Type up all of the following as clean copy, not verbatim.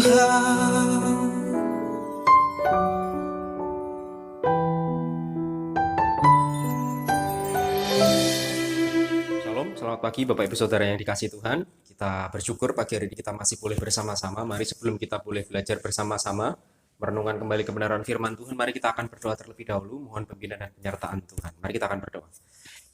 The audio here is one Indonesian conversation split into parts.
Tuhan. Shalom, selamat pagi Bapak Ibu Saudara yang dikasihi Tuhan. Kita bersyukur pagi hari ini kita masih boleh bersama-sama. Mari sebelum kita boleh belajar bersama-sama, merenungkan kembali kebenaran firman Tuhan, mari kita akan berdoa terlebih dahulu, mohon pimpinan dan penyertaan Tuhan. Mari kita akan berdoa.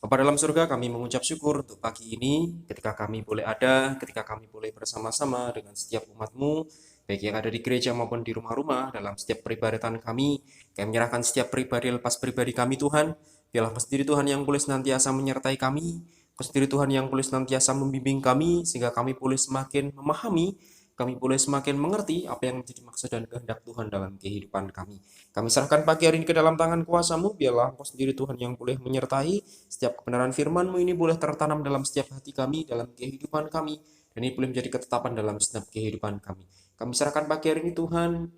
Bapa dalam surga, kami mengucap syukur untuk pagi ini, ketika kami boleh ada, ketika kami boleh bersama-sama dengan setiap umat-Mu, baik yang ada di gereja maupun di rumah-rumah, dalam setiap peribadatan kami menyerahkan setiap pribadi lepas pribadi kami Tuhan. Biarlah sendiri Tuhan yang boleh senantiasa menyertai kami, sendiri Tuhan yang boleh senantiasa membimbing kami, sehingga kami boleh semakin memahami, kami boleh semakin mengerti apa yang menjadi maksud dan kehendak Tuhan dalam kehidupan kami. Kami serahkan pagi hari ini ke dalam tangan kuasa-Mu, biarlah Engkau sendiri Tuhan yang boleh menyertai, setiap kebenaran firman-Mu ini boleh tertanam dalam setiap hati kami, dalam kehidupan kami, dan ini boleh menjadi ketetapan dalam setiap kehidupan kami. Kami serahkan pagi hari ini Tuhan,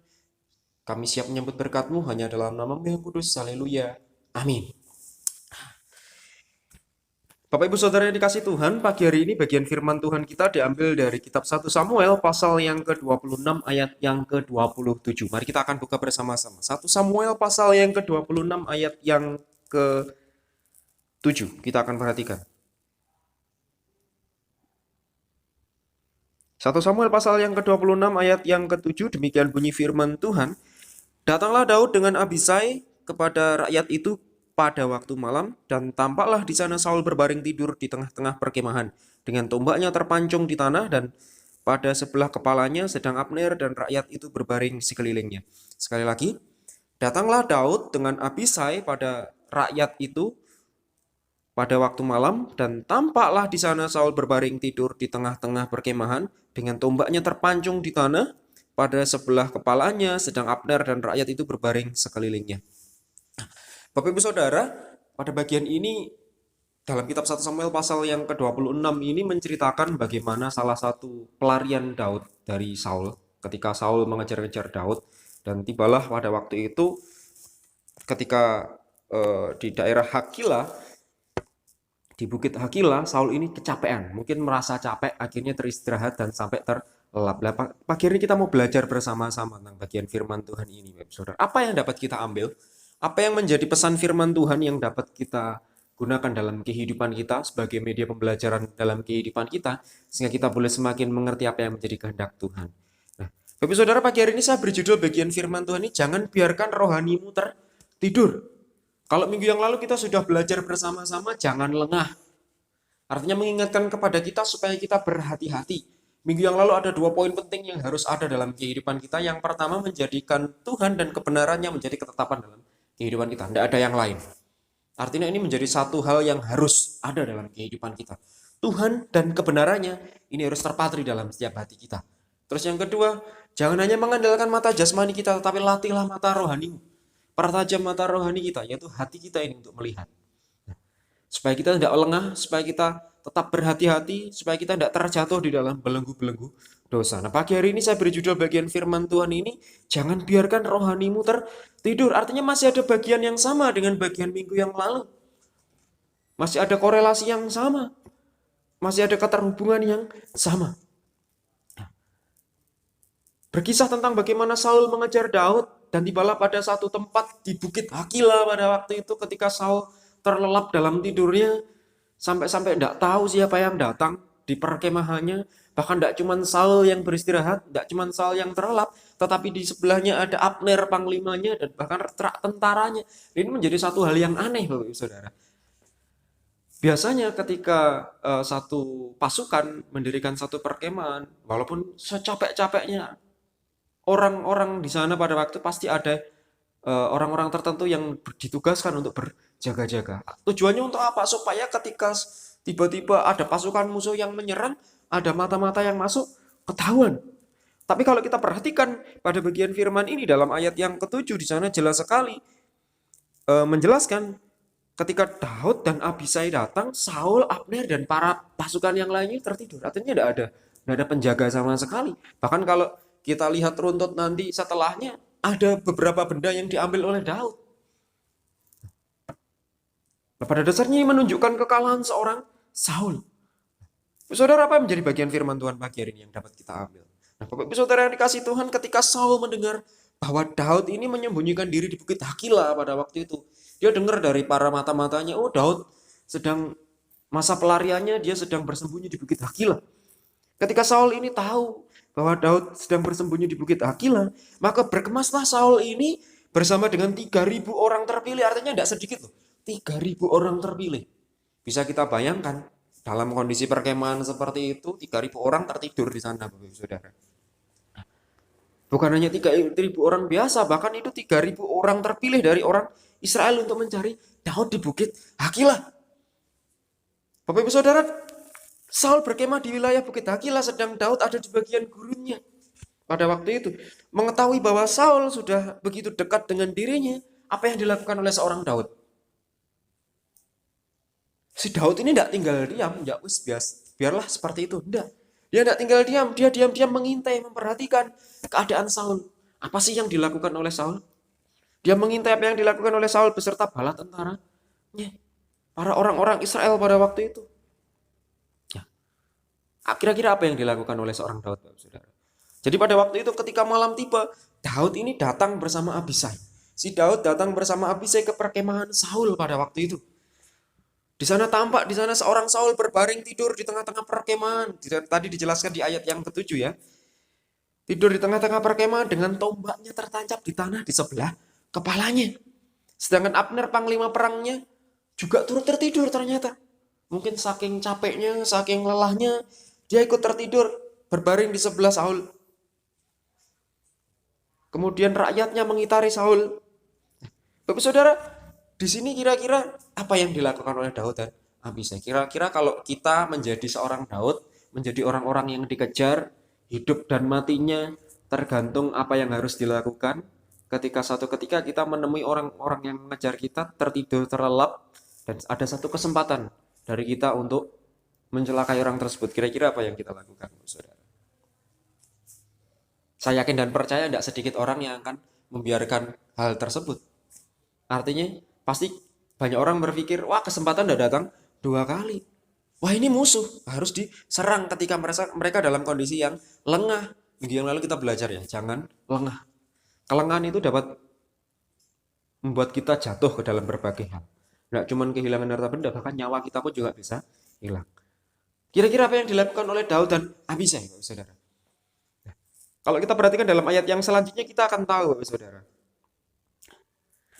kami siap menyambut berkat-Mu hanya dalam nama-Mu yang kudus, haleluya, amin. Bapak Ibu Saudara yang dikasih Tuhan, pagi hari ini bagian firman Tuhan kita diambil dari kitab 1 Samuel pasal yang ke-26 ayat yang ke-27. Mari kita akan buka bersama-sama. 1 Samuel pasal yang ke-26 ayat yang ke-7. Kita akan perhatikan. 1 Samuel pasal yang ke-26 ayat yang ke-7, demikian bunyi firman Tuhan. Datanglah Daud dengan Abisai kepada rakyat itu pada waktu malam, dan tampaklah di sana Saul berbaring tidur di tengah-tengah perkemahan, dengan tombaknya terpancung di tanah, dan pada sebelah kepalanya sedang Abner dan rakyat itu berbaring sekelilingnya. Sekali lagi, datanglah Daud dengan Abisai pada rakyat itu pada waktu malam, dan tampaklah di sana Saul berbaring tidur di tengah-tengah perkemahan, dengan tombaknya terpancung di tanah, pada sebelah kepalanya sedang Abner dan rakyat itu berbaring sekelilingnya. Bapak Ibu Saudara, pada bagian ini dalam kitab 1 Samuel pasal yang ke-26 ini menceritakan bagaimana salah satu pelarian Daud dari Saul ketika Saul mengejar-ngejar Daud, dan tibalah pada waktu itu ketika di daerah Hakila, di Bukit Hakila, Saul ini kecapean, mungkin merasa capek, akhirnya teristirahat dan sampai terlelap. Pagi ini kita mau belajar bersama-sama tentang bagian firman Tuhan ini, Bapak Saudara. Apa yang dapat kita ambil? Apa yang menjadi pesan firman Tuhan yang dapat kita gunakan dalam kehidupan kita sebagai media pembelajaran dalam kehidupan kita, sehingga kita boleh semakin mengerti apa yang menjadi kehendak Tuhan. Nah, Bapak Saudara, pagi hari ini saya beri judul bagian firman Tuhan ini, jangan biarkan rohanimu tertidur. Kalau minggu yang lalu kita sudah belajar bersama-sama, jangan lengah. Artinya mengingatkan kepada kita supaya kita berhati-hati. Minggu yang lalu ada 2 poin penting yang harus ada dalam kehidupan kita. Yang pertama, menjadikan Tuhan dan kebenarannya menjadi ketetapan dalam kehidupan kita. Tidak ada yang lain. Artinya ini menjadi satu hal yang harus ada dalam kehidupan kita. Tuhan dan kebenarannya ini harus terpatri dalam setiap hati kita. Terus yang kedua, jangan hanya mengandalkan mata jasmani kita, tetapi latihlah mata rohanimu. Pertajam mata rohani kita, yaitu hati kita ini untuk melihat. Supaya kita tidak lengah, supaya kita tetap berhati-hati, supaya kita tidak terjatuh di dalam belenggu-belenggu dosa. Nah, pagi hari ini saya beri judul bagian firman Tuhan ini, jangan biarkan rohanimu tertidur. Artinya masih ada bagian yang sama dengan bagian minggu yang lalu. Masih ada korelasi yang sama. Masih ada keterhubungan yang sama. Berkisah tentang bagaimana Saul mengejar Daud, dan tibalah pada satu tempat di Bukit Hakila pada waktu itu ketika Saul terlelap dalam tidurnya, sampai-sampai tidak tahu siapa yang datang di perkemahannya. Bahkan tidak cuma Saul yang beristirahat, tidak cuma Saul yang terlelap, tetapi di sebelahnya ada Abner panglimanya dan bahkan tentaranya. Ini menjadi satu hal yang aneh, Bapak Ibu Saudara. Biasanya ketika satu pasukan mendirikan satu perkemahan, walaupun secapek-capeknya orang-orang di sana pada waktu pasti ada orang-orang tertentu yang ditugaskan untuk berjaga-jaga. Tujuannya untuk apa? Supaya ketika tiba-tiba ada pasukan musuh yang menyerang, ada mata-mata yang masuk, ketahuan. Tapi kalau kita perhatikan pada bagian firman ini dalam ayat yang ke-7 di sana jelas sekali menjelaskan ketika Daud dan Abisai datang, Saul, Abner dan para pasukan yang lainnya tertidur. Artinya tidak ada penjaga sama sekali. Bahkan kalau kita lihat runtut nanti setelahnya, ada beberapa benda yang diambil oleh Daud. Nah, pada dasarnya ini menunjukkan kekalahan seorang Saul. Saudara, apa yang menjadi bagian firman Tuhan pagi hari ini yang dapat kita ambil? Nah, Bapak Ibu Saudara yang dikasih Tuhan, ketika Saul mendengar bahwa Daud ini menyembunyikan diri di Bukit Hakila pada waktu itu, dia dengar dari para mata-matanya, oh Daud sedang masa pelariannya, dia sedang bersembunyi di Bukit Hakila. Ketika Saul ini tahu bahwa Daud sedang bersembunyi di Bukit Hakila, maka berkemaslah Saul ini bersama dengan 3.000 orang terpilih, artinya tidak sedikit loh, 3.000 orang terpilih. Bisa kita bayangkan, dalam kondisi perkemahan seperti itu, 3.000 orang tertidur di sana, Bapak Ibu Saudara. Bukan hanya 3.000 orang biasa, bahkan itu 3.000 orang terpilih dari orang Israel untuk mencari Daud di Bukit Hakila. Bapak Ibu Saudara, Saul berkemah di wilayah Bukit Hakila, sedang Daud ada di bagian gurunnya. Pada waktu itu, mengetahui bahwa Saul sudah begitu dekat dengan dirinya, apa yang dilakukan oleh seorang Daud? Si Daud ini tidak tinggal diam, ya wis biarlah seperti itu. Tidak. Dia tidak tinggal diam, dia diam-diam mengintai, memperhatikan keadaan Saul. Apa sih yang dilakukan oleh Saul? Dia mengintai apa yang dilakukan oleh Saul beserta bala tentaranya. Para orang-orang Israel pada waktu itu. Ya. Kira-kira apa yang dilakukan oleh seorang Daud, Saudara? Jadi pada waktu itu ketika malam tiba, Daud ini datang bersama Abisai. Si Daud datang bersama Abisai ke perkemahan Saul pada waktu itu. Di sana tampak, di sana seorang Saul berbaring tidur di tengah-tengah perkemahan. Tadi dijelaskan di ayat yang ke-7 ya. Tidur di tengah-tengah perkemahan dengan tombaknya tertancap di tanah di sebelah kepalanya. Sedangkan Abner, panglima perangnya, juga turut tertidur ternyata. Mungkin saking capeknya, saking lelahnya, dia ikut tertidur berbaring di sebelah Saul. Kemudian rakyatnya mengitari Saul. Bapak Saudara, di sini kira-kira apa yang dilakukan oleh Daud dan Abisai? Kira-kira kalau kita menjadi seorang Daud, menjadi orang-orang yang dikejar, hidup dan matinya tergantung apa yang harus dilakukan. Ketika satu ketika kita menemui orang-orang yang mengejar kita, tertidur, terlelap, dan ada satu kesempatan dari kita untuk mencelakai orang tersebut. Kira-kira apa yang kita lakukan, Saudara? Saya yakin dan percaya tidak sedikit orang yang akan membiarkan hal tersebut. Artinya pasti banyak orang berpikir, wah kesempatan udah datang 2 kali. Wah ini musuh, harus diserang ketika mereka dalam kondisi yang lengah. Minggu yang lalu kita belajar ya, jangan lengah. Kelengahan itu dapat membuat kita jatuh ke dalam berbagai hal. Tidak cuma kehilangan harta benda, bahkan nyawa kita pun juga bisa hilang. Kira-kira apa yang dilakukan oleh Daud dan Abisai, Saudara? Nah, kalau kita perhatikan dalam ayat yang selanjutnya, kita akan tahu, Saudara.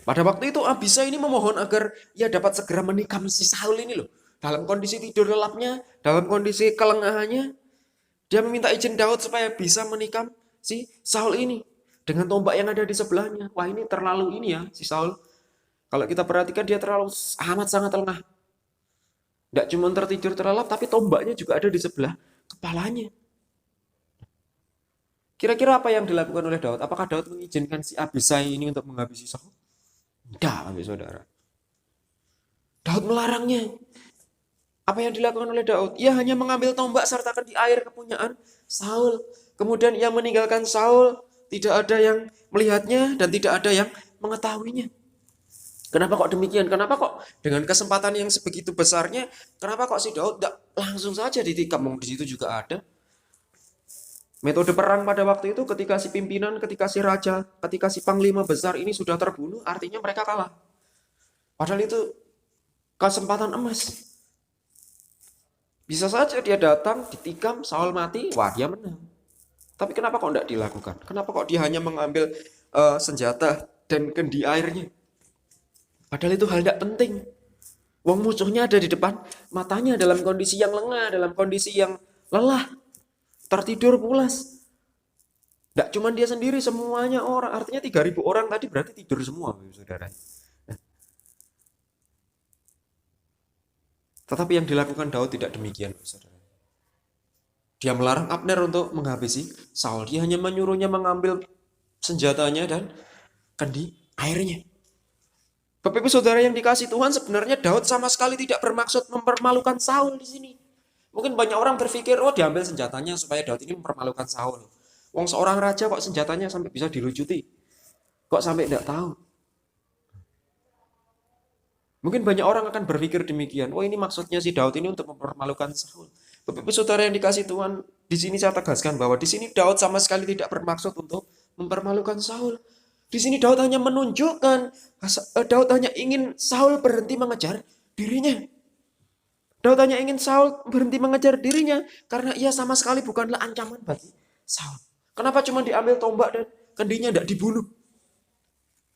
Pada waktu itu Abisai ini memohon agar ia dapat segera menikam si Saul ini loh. Dalam kondisi tidur lelapnya, dalam kondisi kelengahannya, dia meminta izin Daud supaya bisa menikam si Saul ini dengan tombak yang ada di sebelahnya. Wah ini terlalu ini ya si Saul. Kalau kita perhatikan dia terlalu amat sangat lengah. Tidak cuma tertidur terlelap, tapi tombaknya juga ada di sebelah kepalanya. Kira-kira apa yang dilakukan oleh Daud? Apakah Daud mengizinkan si Abisai ini untuk menghabisi Saul? Tidak, Saudara. Daud melarangnya. Apa yang dilakukan oleh Daud? Ia hanya mengambil tombak sertakan di air kepunyaan Saul. Kemudian ia meninggalkan Saul. Tidak ada yang melihatnya dan tidak ada yang mengetahuinya. Kenapa kok demikian? Kenapa kok dengan kesempatan yang sebegitu besarnya, kenapa kok si Daud tidak langsung saja ditikam? Di situ juga ada. Metode perang pada waktu itu ketika si pimpinan, ketika si raja, ketika si panglima besar ini sudah terbunuh, artinya mereka kalah. Padahal itu kesempatan emas. Bisa saja dia datang, ditikam, Saul mati, wah dia menang. Tapi kenapa kok tidak dilakukan? Kenapa kok dia hanya mengambil senjata dan kendi airnya? Padahal itu hal tidak penting. Wong musuhnya ada di depan matanya dalam kondisi yang lengah, dalam kondisi yang lelah. Tertidur pulas. Tidak cuma dia sendiri, semuanya orang. Artinya 3.000 orang tadi berarti tidur semua, Saudara. Tetapi yang dilakukan Daud tidak demikian, Saudara. Dia melarang Abner untuk menghabisi Saul. Dia hanya menyuruhnya mengambil senjatanya dan kendi airnya. Bapak Ibu Saudara yang dikasih Tuhan, sebenarnya Daud sama sekali tidak bermaksud mempermalukan Saul di sini. Mungkin banyak orang berpikir, oh diambil senjatanya supaya Daud ini mempermalukan Saul. Wong seorang raja kok senjatanya sampai bisa dilucuti? Kok sampai tidak tahu? Mungkin banyak orang akan berpikir demikian. Oh ini maksudnya si Daud ini untuk mempermalukan Saul. Bapak Ibu Saudara yang dikasih Tuhan, Di sini saya tegaskan bahwa di sini Daud sama sekali tidak bermaksud untuk mempermalukan Saul. Di sini Daud hanya menunjukkan, Daud hanya ingin Saul berhenti mengejar dirinya. Daud hanya ingin Saul berhenti mengejar dirinya karena ia sama sekali bukanlah ancaman bagi Saul. Kenapa cuma diambil tombak dan kendinya tidak dibunuh?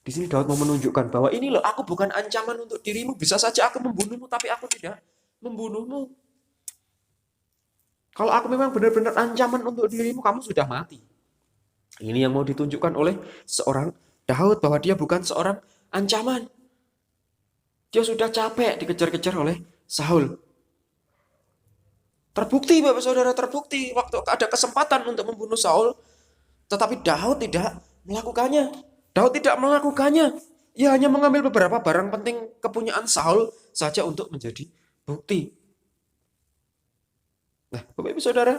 Di sini Daud mau menunjukkan bahwa ini loh, aku bukan ancaman untuk dirimu. Bisa saja aku membunuhmu, tapi aku tidak membunuhmu. Kalau aku memang benar-benar ancaman untuk dirimu, kamu sudah mati. Ini yang mau ditunjukkan oleh seorang Daud, bahwa dia bukan seorang ancaman. Dia sudah capek dikejar-kejar oleh Saul. Terbukti, Bapak Saudara, terbukti waktu ada kesempatan untuk membunuh Saul, tetapi Daud tidak melakukannya. Daud tidak melakukannya. Ia hanya mengambil beberapa barang penting kepunyaan Saul saja untuk menjadi bukti. Nah, Bapak Ibu Saudara,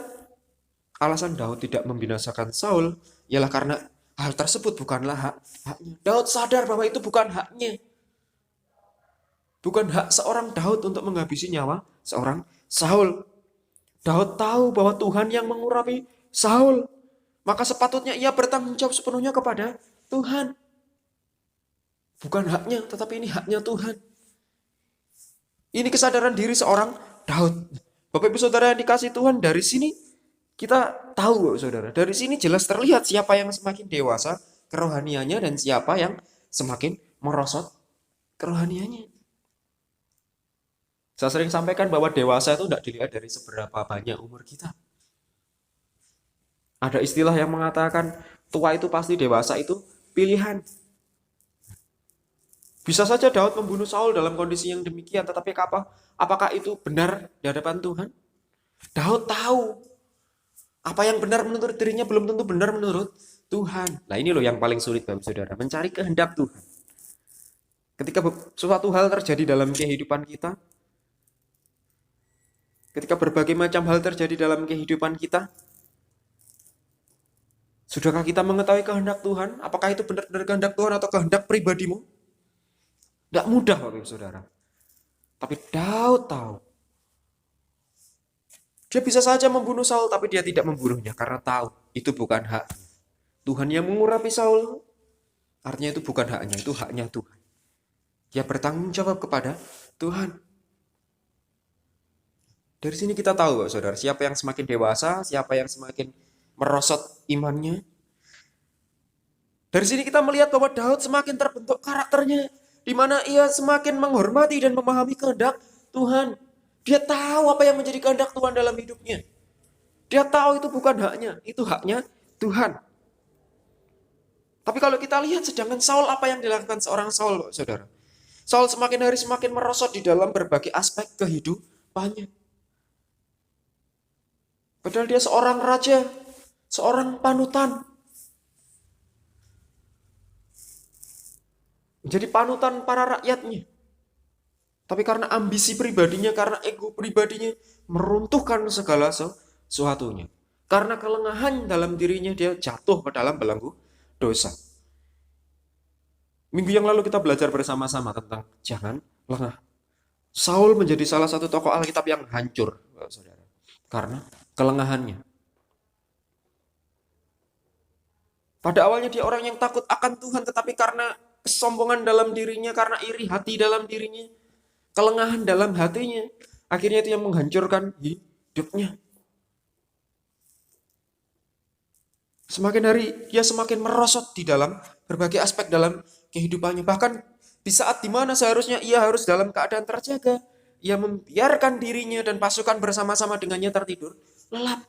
alasan Daud tidak membinasakan Saul ialah karena hal tersebut bukanlah haknya. Daud sadar bahwa itu bukan haknya. Bukan hak seorang Daud untuk menghabisi nyawa seorang Saul. Daud tahu bahwa Tuhan yang mengurapi Saul. Maka sepatutnya ia bertanggung jawab sepenuhnya kepada Tuhan. Bukan haknya, tetapi ini haknya Tuhan. Ini kesadaran diri seorang Daud. Bapak Ibu Saudara yang dikasih Tuhan, dari sini kita tahu, Bapak Saudara. Dari sini jelas terlihat siapa yang semakin dewasa kerohaniannya dan siapa yang semakin merosot kerohaniannya. Saya sering sampaikan bahwa dewasa itu tidak dilihat dari seberapa banyak umur kita. Ada istilah yang mengatakan tua itu pasti, dewasa itu pilihan. Bisa saja Daud membunuh Saul dalam kondisi yang demikian, tetapi apakah itu benar di hadapan Tuhan? Daud tahu apa yang benar menurut dirinya belum tentu benar menurut Tuhan. Nah, ini loh yang paling sulit, Bapak Saudara, mencari kehendak Tuhan. Ketika suatu hal terjadi dalam kehidupan kita, ketika berbagai macam hal terjadi dalam kehidupan kita, sudahkah kita mengetahui kehendak Tuhan? Apakah itu benar-benar kehendak Tuhan atau kehendak pribadimu? Tidak mudah, Bapak Ibu Saudara. Tapi Daud tahu. Dia bisa saja membunuh Saul, tapi dia tidak membunuhnya karena tahu itu bukan haknya. Tuhan yang mengurapi Saul, artinya itu bukan haknya, itu haknya Tuhan. Dia bertanggung jawab kepada Tuhan. Dari sini kita tahu, Bapak Saudara, siapa yang semakin dewasa, siapa yang semakin merosot imannya. Dari sini kita melihat bahwa Daud semakin terbentuk karakternya, di mana ia semakin menghormati dan memahami kehendak Tuhan. Dia tahu apa yang menjadi kehendak Tuhan dalam hidupnya. Dia tahu itu bukan haknya, itu haknya Tuhan. Tapi kalau kita lihat sedangkan Saul, apa yang dilakukan seorang Saul, Saudara? Saul semakin hari semakin merosot di dalam berbagai aspek kehidupannya. Padahal dia seorang raja, seorang panutan. Menjadi panutan para rakyatnya. Tapi karena ambisi pribadinya, karena ego pribadinya, meruntuhkan segala sesuatunya. Karena kelengahan dalam dirinya, dia jatuh ke dalam belenggu dosa. Minggu yang lalu kita belajar bersama-sama tentang jangan lengah. Saul menjadi salah satu tokoh Alkitab yang hancur, saudara, karena kelengahannya. Pada awalnya dia orang yang takut akan Tuhan, tetapi karena kesombongan dalam dirinya, karena iri hati dalam dirinya, kelengahan dalam hatinya, akhirnya itu yang menghancurkan hidupnya. Semakin hari dia semakin merosot di dalam berbagai aspek dalam kehidupannya. Bahkan di saat dimana seharusnya ia harus dalam keadaan terjaga, ia membiarkan dirinya dan pasukan bersama-sama dengannya tertidur lelap.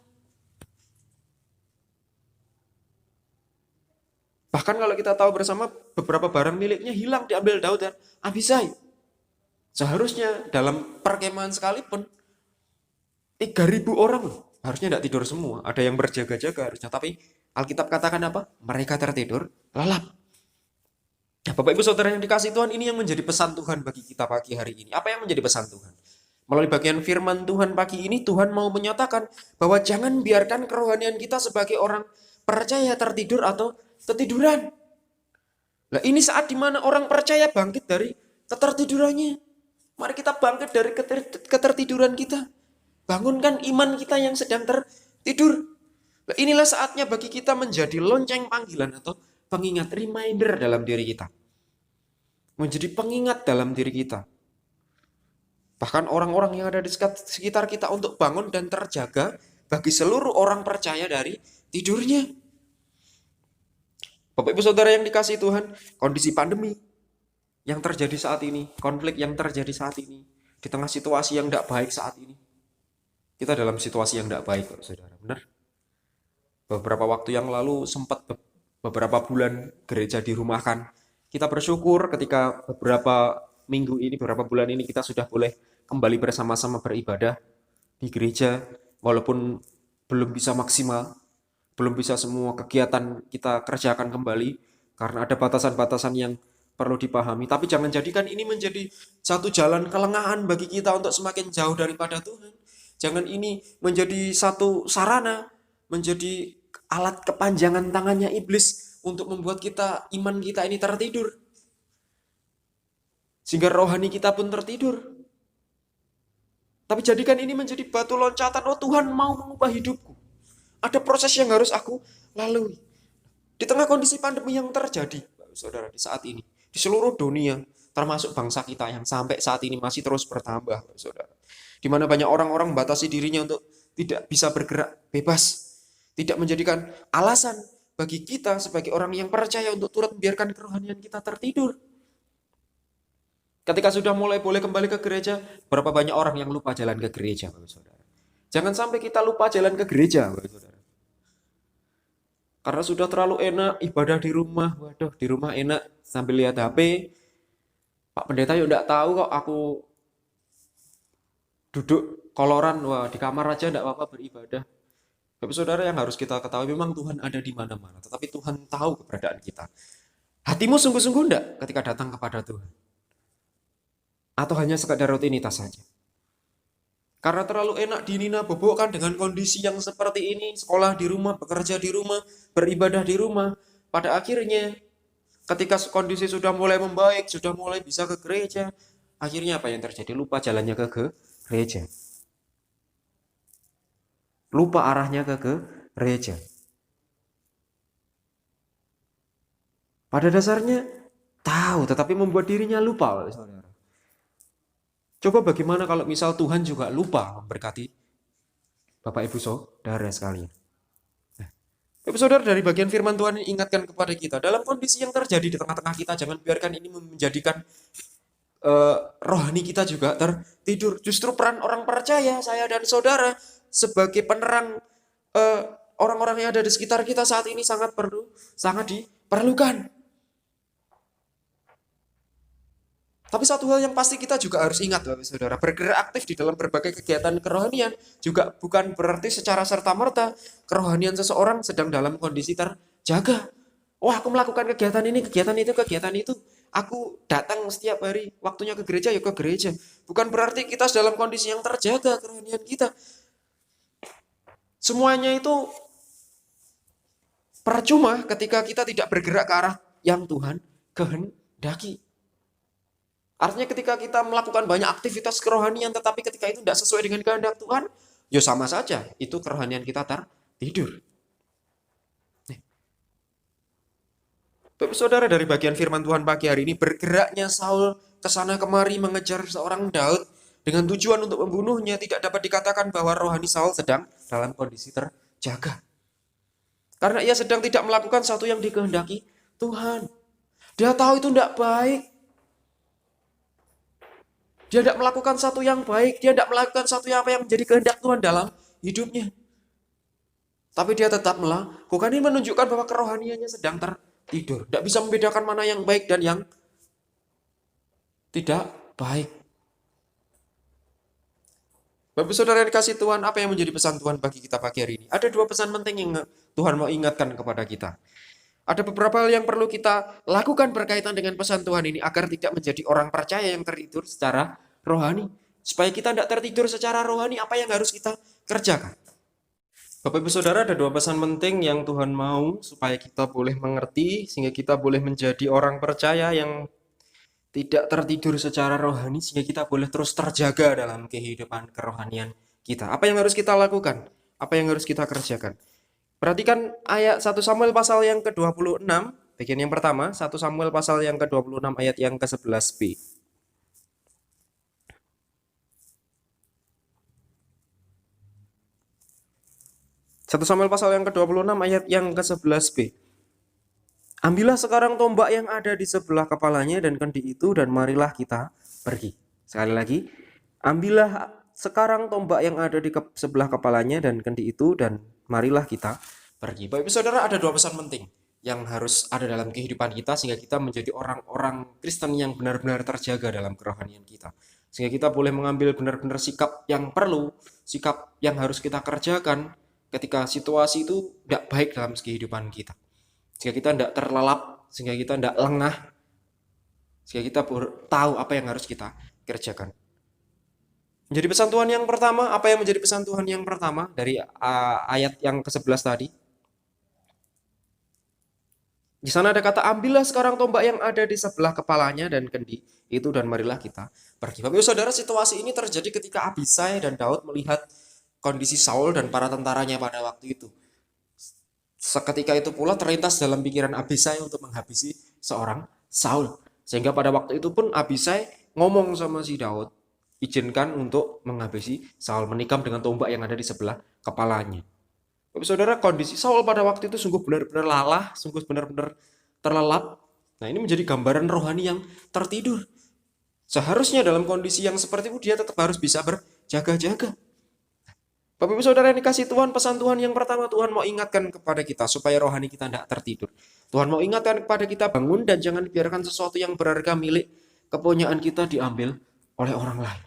Bahkan kalau kita tahu bersama, beberapa barang miliknya hilang, diambil Daud dan Abisai. Seharusnya dalam perkemahan sekalipun 3.000 orang harusnya tidak tidur semua. Ada yang berjaga-jaga harusnya. Tapi Alkitab katakan apa? Mereka tertidur lelap. Nah, Bapak Ibu Saudara yang dikasih Tuhan, ini yang menjadi pesan Tuhan bagi kita pagi hari ini. Apa yang menjadi pesan Tuhan? Melalui bagian firman Tuhan pagi ini, Tuhan mau menyatakan bahwa jangan biarkan kerohanian kita sebagai orang percaya tertidur atau ketiduran. Nah, ini saat dimana orang percaya bangkit dari ketertidurannya. Mari kita bangkit dari ketertiduran kita. Bangunkan iman kita yang sedang Tidur. Nah, inilah saatnya bagi kita menjadi lonceng panggilan atau pengingat, reminder dalam diri kita. Menjadi pengingat dalam diri kita. Bahkan orang-orang yang ada di sekitar kita untuk bangun dan terjaga bagi seluruh orang percaya dari tidurnya. Bapak Ibu Saudara yang dikasihi Tuhan, kondisi pandemi yang terjadi saat ini, konflik yang terjadi saat ini, di tengah situasi yang tidak baik saat ini. Kita dalam situasi yang tidak baik, Saudara. Benar? Beberapa waktu yang lalu sempat beberapa bulan gereja dirumahkan. Kita bersyukur ketika beberapa minggu ini, beberapa bulan ini kita sudah boleh kembali bersama-sama beribadah di gereja, walaupun belum bisa maksimal, belum bisa semua kegiatan kita kerjakan kembali, karena ada batasan-batasan yang perlu dipahami. Tapi jangan jadikan ini menjadi satu jalan kelengahan bagi kita untuk semakin jauh daripada Tuhan. Jangan ini menjadi satu sarana, menjadi alat kepanjangan tangannya iblis untuk membuat kita, iman kita ini tertidur. Sehingga rohani kita pun tertidur. Tapi jadikan ini menjadi batu loncatan, oh Tuhan mau mengubah hidupku. Ada proses yang harus aku lalui. Di tengah kondisi pandemi yang terjadi, Saudara, di saat ini, di seluruh dunia, termasuk bangsa kita yang sampai saat ini masih terus bertambah, Saudara. Di mana banyak orang-orang membatasi dirinya untuk tidak bisa bergerak bebas. Tidak menjadikan alasan bagi kita sebagai orang yang percaya untuk turut membiarkan kerohanian kita tertidur. Ketika sudah mulai boleh kembali ke gereja, berapa banyak orang yang lupa jalan ke gereja, Bapak Saudara. Jangan sampai kita lupa jalan ke gereja, Bapak Saudara. Karena sudah terlalu enak ibadah di rumah. Waduh, di rumah enak sambil lihat HP. Pak Pendeta yuk enggak tahu kok aku duduk koloran, wah di kamar aja enggak apa-apa beribadah. Bapak Saudara, yang harus kita ketahui memang Tuhan ada di mana-mana, tetapi Tuhan tahu keberadaan kita. Hatimu sungguh-sungguh enggak ketika datang kepada Tuhan? Atau hanya sekadar rutinitas saja? Karena terlalu enak dinina bobokkan dengan kondisi yang seperti ini, sekolah di rumah, bekerja di rumah, beribadah di rumah. Pada akhirnya, ketika kondisi sudah mulai membaik, sudah mulai bisa ke gereja, akhirnya apa yang terjadi? Lupa jalannya ke gereja. Lupa arahnya ke gereja. Pada dasarnya tahu, tetapi membuat dirinya lupa, saudara. Coba bagaimana kalau misal Tuhan juga lupa memberkati Bapak Ibu Saudara sekalian. Nah, Bapak Saudara, dari bagian firman Tuhan ini ingatkan kepada kita, dalam kondisi yang terjadi di tengah-tengah kita, jangan biarkan ini menjadikan rohani kita juga tertidur. Justru peran orang percaya, saya dan saudara, sebagai penerang orang-orang yang ada di sekitar kita saat ini sangat diperlukan. Tapi satu hal yang pasti kita juga harus ingat, Bapak Saudara, bergerak aktif di dalam berbagai kegiatan kerohanian juga bukan berarti secara serta-merta kerohanian seseorang sedang dalam kondisi terjaga. Wah, aku melakukan kegiatan ini, kegiatan itu. Aku datang setiap hari, waktunya ke gereja, ya ke gereja. Bukan berarti kita dalam kondisi yang terjaga kerohanian kita. Semuanya itu percuma ketika kita tidak bergerak ke arah yang Tuhan kehendaki. Artinya ketika kita melakukan banyak aktivitas kerohanian, tetapi ketika itu tidak sesuai dengan kehendak Tuhan, ya sama saja, itu kerohanian kita tertidur. Bapak Saudara, dari bagian firman Tuhan pagi hari ini, bergeraknya Saul ke sana kemari mengejar seorang Daud dengan tujuan untuk membunuhnya, tidak dapat dikatakan bahwa rohani Saul sedang dalam kondisi terjaga. Karena ia sedang tidak melakukan sesuatu yang dikehendaki Tuhan. Dia tahu itu tidak baik. Dia tidak melakukan sesuatu yang baik. Dia tidak melakukan sesuatu yang menjadi kehendak Tuhan dalam hidupnya. Tapi dia tetap melakukan. Ini menunjukkan bahwa kerohaniannya sedang tertidur. Tidak bisa membedakan mana yang baik dan yang tidak baik. Bapak Saudara yang dikasihi Tuhan, apa yang menjadi pesan Tuhan bagi kita pagi hari ini? Ada dua pesan penting yang Tuhan mau ingatkan kepada kita. Ada beberapa hal yang perlu kita lakukan berkaitan dengan pesan Tuhan ini agar tidak menjadi orang percaya yang tertidur secara rohani. Supaya kita tidak tertidur secara rohani, apa yang harus kita kerjakan? Bapak Ibu Saudara, ada dua pesan penting yang Tuhan mau supaya kita boleh mengerti, sehingga kita boleh menjadi orang percaya yang tidak tertidur secara rohani, sehingga kita boleh terus terjaga dalam kehidupan kerohanian kita. Apa yang harus kita lakukan? apa yang harus kita kerjakan. Perhatikan ayat 1 Samuel pasal yang ke-26, bagian yang pertama, 1 Samuel pasal yang ke-26 ayat yang ke-11b. 1 Samuel pasal yang ke-26 ayat yang ke-11b. Ambillah sekarang tombak yang ada di sebelah kepalanya dan kendi itu, dan marilah kita pergi. Sekali lagi, ambillah sekarang tombak yang ada di sebelah kepalanya dan kendi itu, dan marilah kita pergi. Bapak Ibu Saudara, ada dua pesan penting yang harus ada dalam kehidupan kita sehingga kita menjadi orang-orang Kristen yang benar-benar terjaga dalam kerohanian kita. Sehingga kita boleh mengambil benar-benar sikap yang perlu, sikap yang harus kita kerjakan ketika situasi itu tidak baik dalam kehidupan kita. Sehingga kita tidak terlelap, sehingga kita tidak lengah, sehingga kita tahu apa yang harus kita kerjakan. Menjadi pesan Tuhan yang pertama, apa yang menjadi pesan Tuhan yang pertama dari ayat yang ke-11 tadi? Di sana ada kata, ambillah sekarang tombak yang ada di sebelah kepalanya dan kendi itu, dan marilah kita pergi. Bapak Ibu Saudara, situasi ini terjadi ketika Abisai dan Daud melihat kondisi Saul dan para tentaranya pada waktu itu. Seketika itu pula terlintas dalam pikiran Abisai untuk menghabisi seorang Saul. Sehingga pada waktu itu pun Abisai ngomong sama si Daud, izinkan untuk menghabisi Saul, menikam dengan tombak yang ada di sebelah kepalanya. Bapak Saudara, kondisi Saul pada waktu itu sungguh benar-benar lelah, sungguh benar-benar terlelap. Nah, ini menjadi gambaran rohani yang tertidur. Seharusnya dalam kondisi yang seperti itu dia tetap harus bisa berjaga-jaga. Bapak Ibu Saudara yang dikasih Tuhan, pesan Tuhan yang pertama, Tuhan mau ingatkan kepada kita supaya rohani kita tidak tertidur. Tuhan mau ingatkan kepada kita, bangun dan jangan biarkan sesuatu yang berharga milik kepunyaan kita diambil oleh orang lain.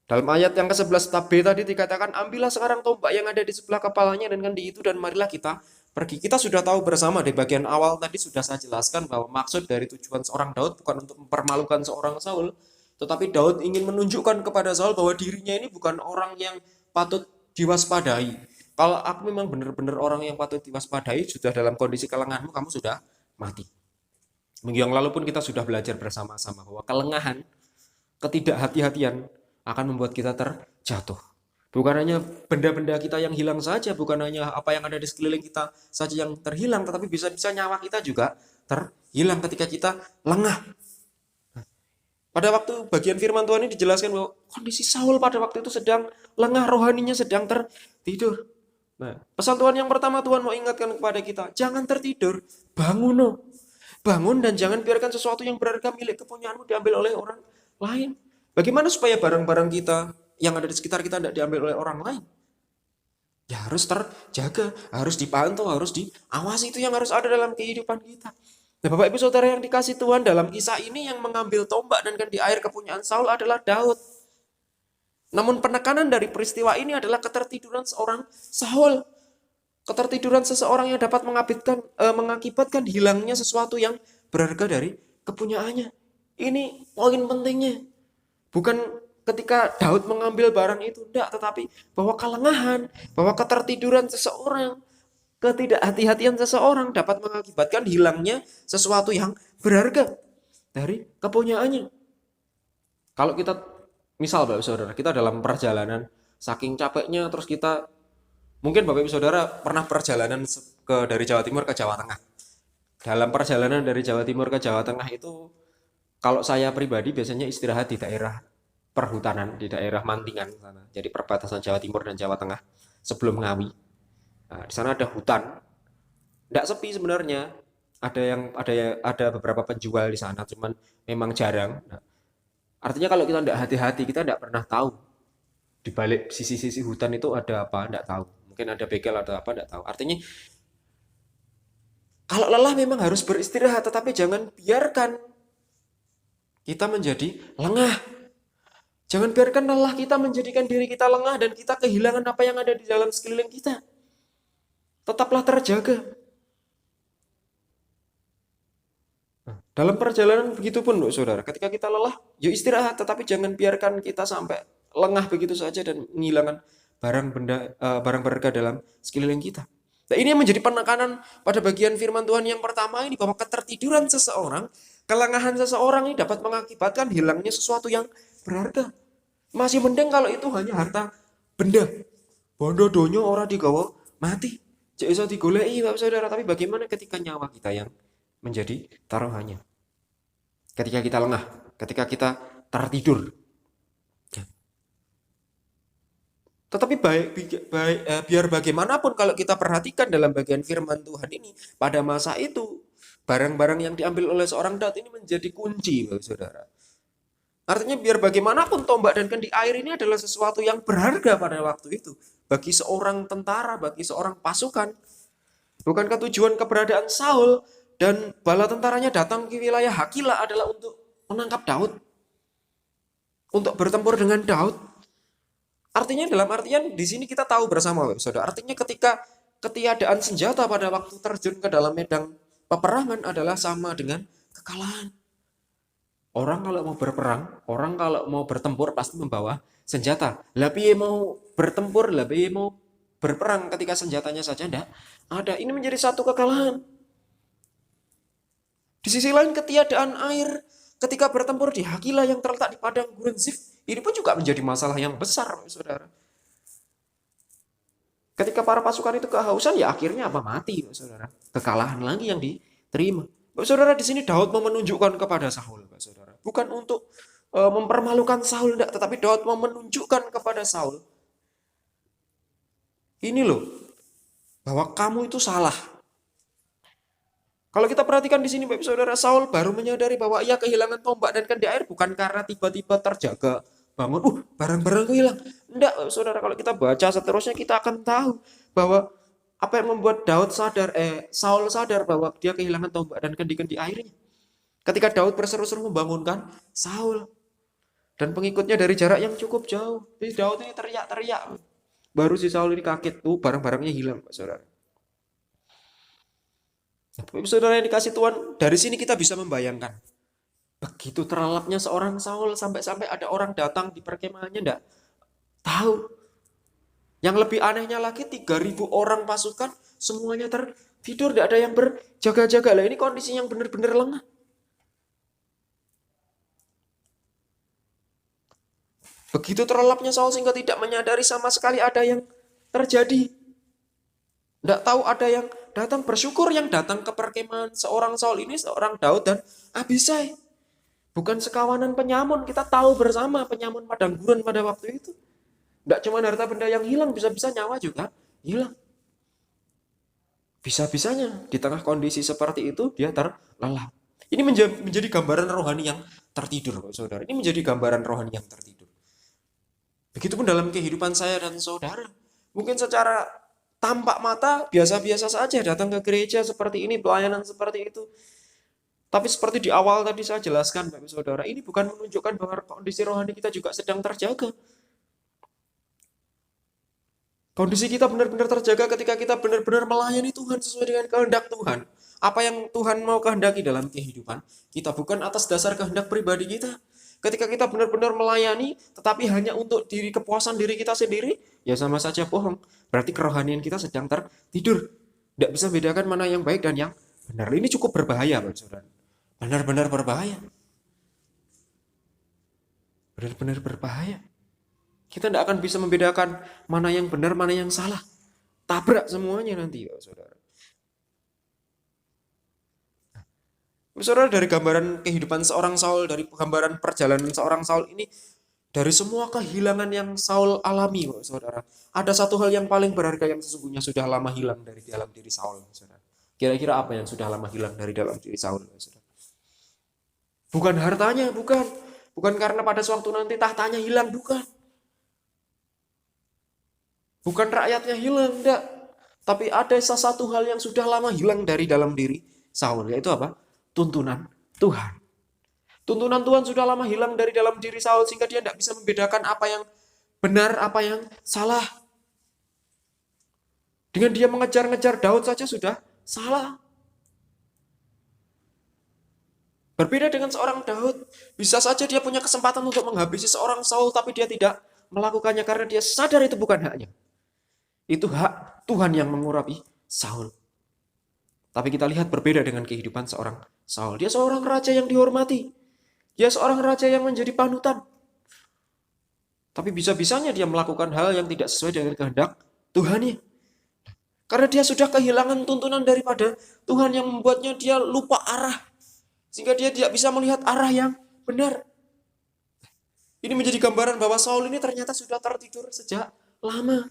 Dalam ayat yang ke-11b tadi dikatakan, ambillah sekarang tombak yang ada di sebelah kepalanya dan kendi itu, dan marilah kita pergi. Kita sudah tahu bersama di bagian awal tadi sudah saya jelaskan bahwa maksud dari tujuan seorang Daud bukan untuk mempermalukan seorang Saul, tetapi Daud ingin menunjukkan kepada Saul bahwa dirinya ini bukan orang yang patut diwaspadai. Kalau aku memang benar-benar orang yang patut diwaspadai, sudah dalam kondisi kelengahanmu, kamu sudah mati. Minggu yang lalu pun kita sudah belajar bersama-sama bahwa kelengahan, ketidakhati-hatian akan membuat kita terjatuh. Bukan hanya benda-benda kita yang hilang saja, bukan hanya apa yang ada di sekeliling kita saja yang terhilang, tetapi bisa-bisa nyawa kita juga terhilang ketika kita lengah. Pada waktu bagian firman Tuhan ini dijelaskan bahwa kondisi Saul pada waktu itu sedang lengah, rohaninya sedang tertidur. Nah, pesan Tuhan yang pertama, Tuhan mau ingatkan kepada kita, jangan tertidur, bangun. Bangun dan jangan biarkan sesuatu yang berharga milik kepunyaanmu diambil oleh orang lain. Bagaimana supaya barang-barang kita yang ada di sekitar kita tidak diambil oleh orang lain? Ya harus terjaga, harus dipantau, harus diawasi, itu yang harus ada dalam kehidupan kita. Nah, Bapak Ibu Saudara yang dikasih Tuhan, dalam kisah ini yang mengambil tombak dan kendi air kepunyaan Saul adalah Daud. Namun penekanan dari peristiwa ini adalah ketertiduran seorang Saul. Ketertiduran seseorang yang dapat mengakibatkan hilangnya sesuatu yang berharga dari kepunyaannya. Ini poin pentingnya. Bukan ketika Daud mengambil barang itu, tidak, tetapi bahwa kelengahan, bahwa ketertiduran seseorang, ketidakhati-hatian seseorang dapat mengakibatkan hilangnya sesuatu yang berharga dari kepunyaannya. Kalau kita, misal Bapak Ibu Saudara, kita dalam perjalanan, saking capeknya, terus kita, mungkin Bapak Ibu Saudara pernah perjalanan dari Jawa Timur ke Jawa Tengah. Dalam perjalanan dari Jawa Timur ke Jawa Tengah itu, kalau saya pribadi biasanya istirahat di daerah perhutanan, di daerah Mantingan sana. Jadi perbatasan Jawa Timur dan Jawa Tengah sebelum Ngawi. Nah, di sana ada hutan. Tidak sepi sebenarnya. Ada beberapa penjual di sana, cuman memang jarang. Nah, artinya kalau kita tidak hati-hati, kita tidak pernah tahu di balik sisi-sisi hutan itu ada apa, tidak tahu. Mungkin ada begal atau apa, tidak tahu. Artinya kalau lelah memang harus beristirahat, tetapi jangan biarkan kita menjadi lengah. Jangan biarkan lelah kita menjadikan diri kita lengah dan kita kehilangan apa yang ada di dalam sekeliling kita. Tetaplah terjaga. Nah, dalam perjalanan begitu pun, Saudara, ketika kita lelah, yuk istirahat, tetapi jangan biarkan kita sampai lengah begitu saja dan menghilangkan barang berharga dalam sekeliling kita. Nah, ini yang menjadi penekanan pada bagian firman Tuhan yang pertama ini, bahwa ketertiduran seseorang, kelengahan seseorang ini dapat mengakibatkan hilangnya sesuatu yang berharga. Masih mending kalau itu hanya harta benda. Bondo donyo ora digawa mati. Cek iso digoleki Bapak Saudara, tapi bagaimana ketika nyawa kita yang menjadi taruhannya? Ketika kita lengah, ketika kita tertidur. Tetapi biar bagaimanapun kalau kita perhatikan dalam bagian firman Tuhan ini, pada masa itu barang-barang yang diambil oleh seorang Daud ini menjadi kunci, Bapak Saudara. Artinya biar bagaimanapun tombak dan kendi air ini adalah sesuatu yang berharga pada waktu itu. Bagi seorang tentara, bagi seorang pasukan. Bukankah tujuan keberadaan Saul dan bala tentaranya datang ke wilayah Hakila adalah untuk menangkap Daud? Untuk bertempur dengan Daud? Artinya dalam artian di sini kita tahu bersama, Saudara. Artinya ketika ketiadaan senjata pada waktu terjun ke dalam medan peperangan adalah sama dengan kekalahan. Orang kalau mau berperang, orang kalau mau bertempur pasti membawa senjata. Lah piye mau bertempur, lah piye mau berperang ketika senjatanya saja enggak ada. Ini menjadi satu kekalahan. Di sisi lain ketiadaan air ketika bertempur di Hakila yang terletak di padang gurun Zif, ini pun juga menjadi masalah yang besar, Saudara. Ketika para pasukan itu kehausan, ya akhirnya apa? Mati, Saudara. Kekalahan lagi yang diterima. Saudara, di sini Daud mau menunjukkan kepada Saul, Saudara. Bukan untuk mempermalukan Saul, enggak, tetapi Daud mau menunjukkan kepada Saul. Ini loh, bahwa kamu itu salah. Kalau kita perhatikan di sini, Bapak Saudara, Saul baru menyadari bahwa ia kehilangan tombak dan kendi air bukan karena tiba-tiba terjaga bangun, barang-barangku hilang. Enggak, Saudara, kalau kita baca seterusnya kita akan tahu bahwa apa yang membuat Saul sadar bahwa dia kehilangan tombak dan kendi-kendi airnya. Ketika Daud berseru-seru membangunkan Saul dan pengikutnya dari jarak yang cukup jauh. Jadi Daud ini teriak-teriak. Baru si Saul ini kaget, barang-barangnya hilang, Pak Saudara. Saudara yang dikasih Tuhan, dari sini kita bisa membayangkan begitu terlelapnya seorang Saul sampai-sampai ada orang datang di perkemahannya enggak tahu. Yang lebih anehnya lagi 3.000 orang pasukan semuanya tertidur, enggak ada yang berjaga-jaga. Lah ini kondisi yang benar-benar lengah. Begitu terlelapnya Saul sehingga tidak menyadari sama sekali ada yang terjadi. Enggak tahu ada yang datang. Bersyukur yang datang ke perkemahan seorang Saul ini seorang Daud dan Abisai. Bukan sekawanan penyamun. Kita tahu bersama penyamun padang gurun pada waktu itu. Enggak cuma harta benda yang hilang, bisa-bisa nyawa juga hilang. Bisa-bisanya di tengah kondisi seperti itu dia terlelap. Ini menjadi gambaran rohani yang tertidur, Saudara. Ini menjadi gambaran rohani yang tertidur. Begitupun dalam kehidupan saya dan saudara. Mungkin secara tampak mata biasa-biasa saja datang ke gereja seperti ini, pelayanan seperti itu. Tapi seperti di awal tadi saya jelaskan, Bapak Saudara, ini bukan menunjukkan bahwa kondisi rohani kita juga sedang terjaga. Kondisi kita benar-benar terjaga ketika kita benar-benar melayani Tuhan sesuai dengan kehendak Tuhan. Apa yang Tuhan mau kehendaki dalam kehidupan kita, bukan atas dasar kehendak pribadi kita. Ketika kita benar-benar melayani, tetapi hanya untuk kepuasan diri kita sendiri, ya sama saja bohong. Berarti kerohanian kita sedang tertidur. Tidak bisa bedakan mana yang baik dan yang benar. Ini cukup berbahaya, Bapak Saudara. Benar-benar berbahaya. Benar-benar berbahaya. Kita tidak akan bisa membedakan mana yang benar, mana yang salah. Tabrak semuanya nanti, Bapak Saudara. Saudara, dari gambaran kehidupan seorang Saul, dari gambaran perjalanan seorang Saul ini, dari semua kehilangan yang Saul alami, Saudara, ada satu hal yang paling berharga yang sesungguhnya sudah lama hilang dari dalam diri Saul, Saudara. Kira-kira apa yang sudah lama hilang dari dalam diri Saul, Saudara? Bukan hartanya, bukan. Bukan karena pada suatu nanti tahtanya hilang, bukan. Bukan rakyatnya hilang, enggak. Tapi ada satu hal yang sudah lama hilang dari dalam diri Saul, yaitu apa? Tuntunan Tuhan. Tuntunan Tuhan sudah lama hilang dari dalam diri Saul sehingga dia tidak bisa membedakan apa yang benar, apa yang salah. Dengan dia mengejar-ngejar Daud saja sudah salah. Berbeda dengan seorang Daud, bisa saja dia punya kesempatan untuk menghabisi seorang Saul, tapi dia tidak melakukannya karena dia sadar itu bukan haknya. Itu hak Tuhan yang mengurapi Saul. Tapi kita lihat berbeda dengan kehidupan seorang Saul. Dia seorang raja yang dihormati. Dia seorang raja yang menjadi panutan. Tapi bisa-bisanya dia melakukan hal yang tidak sesuai dengan kehendak Tuhan. Karena dia sudah kehilangan tuntunan daripada Tuhan yang membuatnya dia lupa arah. Sehingga dia tidak bisa melihat arah yang benar. Ini menjadi gambaran bahwa Saul ini ternyata sudah tertidur sejak lama.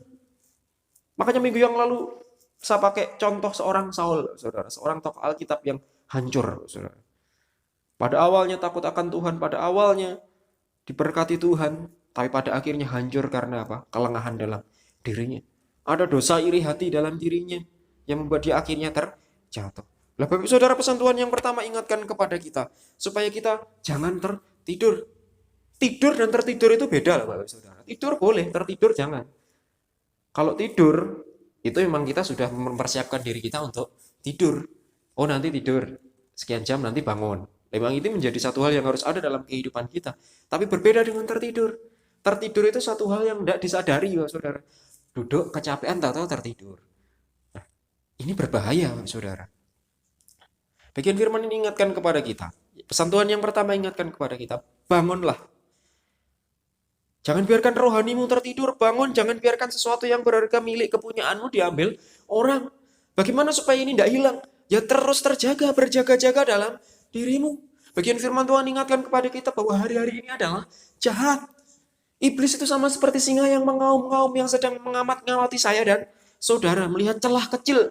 Makanya minggu yang lalu saya pakai contoh seorang Saul, saudara. Seorang tokoh Alkitab yang hancur, saudara. Pada awalnya takut akan Tuhan, pada awalnya diberkati Tuhan, tapi pada akhirnya hancur karena apa? Kelengahan dalam dirinya. Ada dosa iri hati dalam dirinya yang membuat dia akhirnya terjatuh. Lah Bapak Saudara, pesan Tuhan yang pertama ingatkan kepada kita supaya kita jangan tertidur. Tidur dan tertidur itu beda lah Bapak Saudara. Tidur boleh, tertidur jangan. Kalau tidur itu memang kita sudah mempersiapkan diri kita untuk tidur. Oh nanti tidur sekian jam nanti bangun. Memang itu menjadi satu hal yang harus ada dalam kehidupan kita. Tapi berbeda dengan tertidur. Tertidur itu satu hal yang tidak disadari Bapak Saudara. Duduk kecapean tahu-tahu tertidur. Nah, ini berbahaya Bapak Saudara. Bagian firman ini ingatkan kepada kita. Pesan Tuhan yang pertama ingatkan kepada kita, bangunlah. Jangan biarkan rohanimu tertidur, bangun. Jangan biarkan sesuatu yang berharga milik kepunyaanmu diambil orang. Bagaimana supaya ini tidak hilang? Ya terus terjaga, berjaga-jaga dalam dirimu. Bagian firman Tuhan ingatkan kepada kita bahwa hari-hari ini adalah jahat. Iblis itu sama seperti singa yang mengaum-ngaum, yang sedang mengamat-ngawati saya dan saudara, melihat celah kecil.